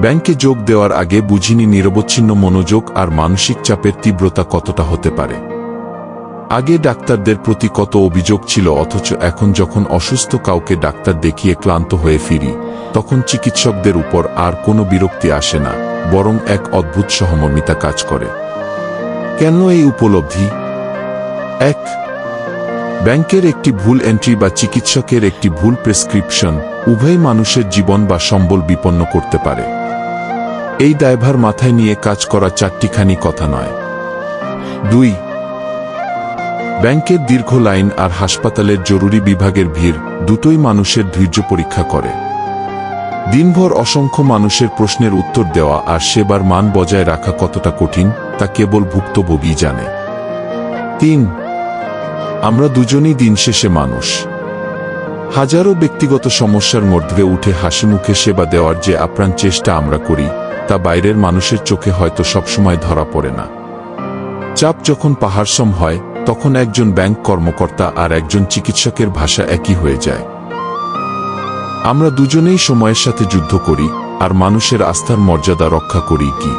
ব্যাংকে যোগ দেওয়ার আগে বুঝিনি নিরবচ্ছিন্ন মনোযোগ আর মানসিক চাপের তীব্রতা কতটা হতে পারে। আগে ডাক্তারদের প্রতি কত অভিযোগ ছিল, অথচ এখন যখন অসুস্থ কাউকে ডাক্তার দেখিয়ে ক্লান্ত হয়ে ফিরি, তখন চিকিৎসকদের উপর আর কোনো বিরক্তি আসে না, বরং এক অদ্ভুত সহমর্মিতা কাজ করে। কেন এই উপলব্ধি? 1. ব্যাংকের একটি ভুল এন্ট্রি বা চিকিৎসকের একটি ভুল প্রেসক্রিপশন উভয় মানুষের জীবন বা সম্বল বিপন্ন করতে পারে। এই দায়ভার মাথায় নিয়ে কাজ করা চারটিখানি কথা নয়। 2. ব্যাংকের দীর্ঘ লাইন আর হাসপাতালের জরুরি বিভাগের ভিড় দুটোই মানুষের ধৈর্য পরীক্ষা করে। দিনভর অসংখ্য মানুষের প্রশ্নের উত্তর দেওয়া আর সেবার মান বজায় রাখা কতটা কঠিন তা কেবল ভুক্তভোগী জানে। 3. আমরা দুজনই দিন শেষে মানুষ। হাজারো ব্যক্তিগত সমস্যার মধ্যে উঠে হাসিমুখে সেবা দেওয়ার যে আপ্রাণ চেষ্টা আমরা করি, তা বাইরের মানুষের চোখে হয়তো সবসময় ধরা পড়ে না। চাপ যখন পাহাড়সম হয়, তখন একজন ব্যাংক কর্মকর্তা আর একজন চিকিৎসকের ভাষা একই হয়ে যায়। আমরা দুজনেই সময়ের সাথে যুদ্ধ করি, আর মানুষের আস্থার মর্যাদা রক্ষা করি কি